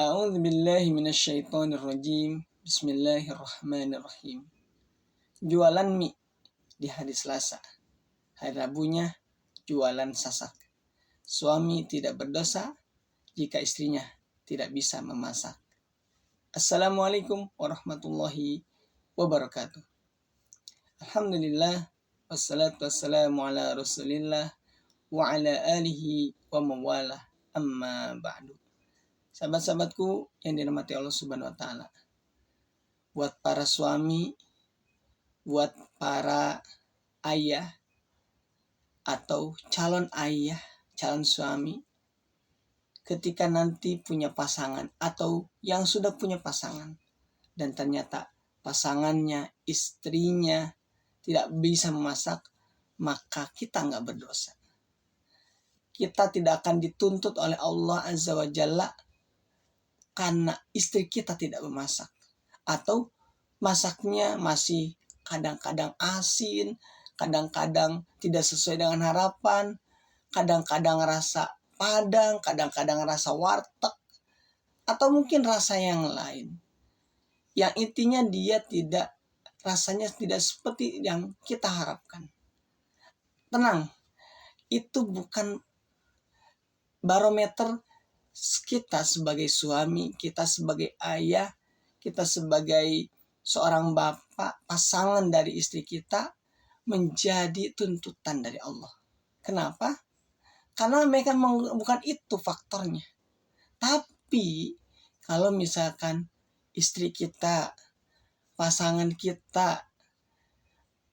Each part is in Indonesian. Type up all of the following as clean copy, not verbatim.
A'udzu billahi minasyaitonir rajim. Bismillahirrahmanirrahim. Jualan mie di hari Selasa. Hari Rabunya jualan sasak. Suami tidak berdosa jika istrinya tidak bisa memasak. Assalamualaikum warahmatullahi wabarakatuh. Alhamdulillah, wassalatu wassalamu ala rasulillah wa ala alihi wa mawalah, amma ba'du. Sahabat-sahabatku yang dirahmati Allah Subhanahu wa taala. Buat para suami, buat para ayah atau calon ayah, calon suami, ketika nanti punya pasangan atau yang sudah punya pasangan dan ternyata pasangannya, istrinya tidak bisa memasak, maka kita nggak berdosa. Kita tidak akan dituntut oleh Allah Azza wa Jalla karena istri kita tidak memasak. Atau masaknya masih kadang-kadang asin, kadang-kadang tidak sesuai dengan harapan, kadang-kadang rasa padang, kadang-kadang rasa warteg, atau mungkin rasa yang lain. Yang intinya dia rasanya tidak seperti yang kita harapkan. Tenang, itu bukan barometer kita sebagai suami, kita sebagai ayah, kita sebagai seorang bapak, pasangan dari istri kita menjadi tuntutan dari Allah. Kenapa? Karena mereka bukan itu faktornya. Tapi kalau misalkan istri kita, pasangan kita,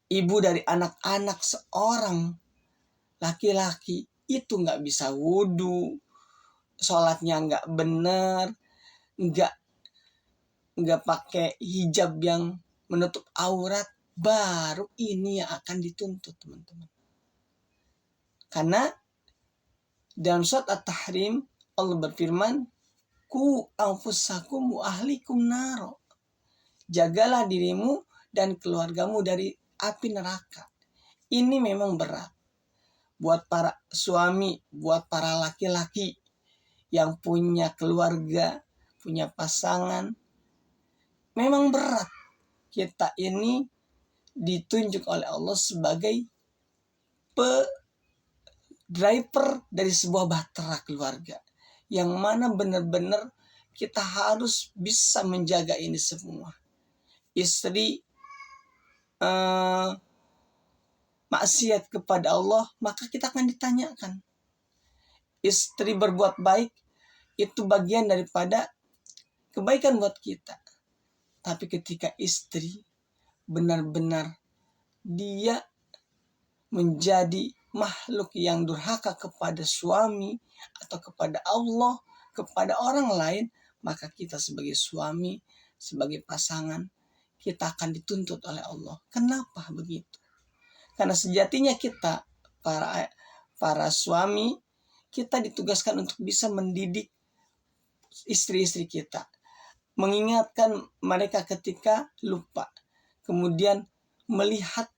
ibu dari anak-anak seorang laki-laki itu nggak bisa wudhu, sholatnya nggak benar, nggak pakai hijab yang menutup aurat, baru ini yang akan dituntut, teman-teman. Karena dalam surat At-Tahrim Allah berfirman, ku anfusakum wa ahlikum naro. Jagalah dirimu dan keluargamu dari api neraka. Ini memang berat buat para suami, buat para laki-laki yang punya keluarga, punya pasangan. Memang berat. Kita ini ditunjuk oleh Allah sebagai driver dari sebuah bahtera keluarga. Yang mana benar-benar kita harus bisa menjaga ini semua. Istri maksiat kepada Allah, maka kita akan ditanyakan. Istri berbuat baik, itu bagian daripada kebaikan buat kita. Tapi ketika istri benar-benar dia menjadi makhluk yang durhaka kepada suami atau kepada Allah, kepada orang lain, maka kita sebagai suami, sebagai pasangan, kita akan dituntut oleh Allah. Kenapa begitu? Karena sejatinya kita, para suami, kita ditugaskan untuk bisa mendidik istri-istri kita. Mengingatkan mereka ketika lupa. Kemudian melihat,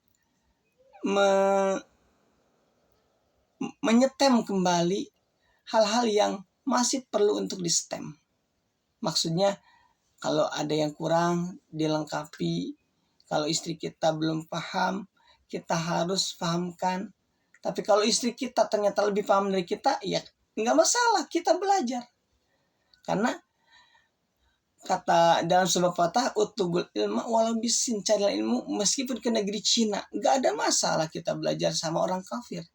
menyetem kembali hal-hal yang masih perlu untuk di-stem. Maksudnya kalau ada yang kurang dilengkapi. Kalau istri kita belum paham, kita harus pahamkan. Tapi kalau istri kita ternyata lebih paham dari kita, ya nggak masalah, kita belajar. Karena kata dalam sebuah patah, utubul ilma walau bisin, carilah ilmu meskipun ke negeri Cina. Nggak ada masalah kita belajar sama orang kafir.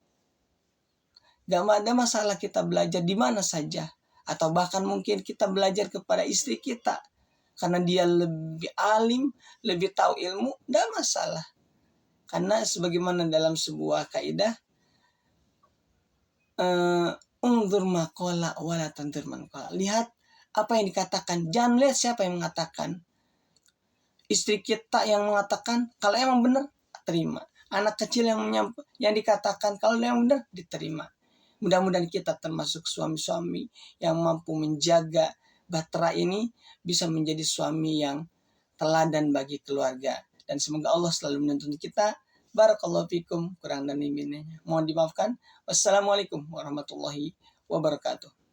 Nggak ada masalah kita belajar di mana saja. Atau bahkan mungkin kita belajar kepada istri kita. Karena dia lebih alim, lebih tahu ilmu, nggak masalah. Karena sebagaimana dalam sebuah kaidah, ungdur maqala wala tanzur man qala. Lihat apa yang dikatakan, jangan lihat siapa yang mengatakan. Istri kita yang mengatakan, kalau emang benar, terima. Anak kecil yang dikatakan, kalau yang benar, diterima. Mudah-mudahan kita termasuk suami-suami yang mampu menjaga bahtera ini, bisa menjadi suami yang teladan bagi keluarga. Dan semoga Allah selalu menuntun kita. Barakallahu fikum, kurang dan lebihnya mohon dimaafkan. Wassalamualaikum warahmatullahi wabarakatuh.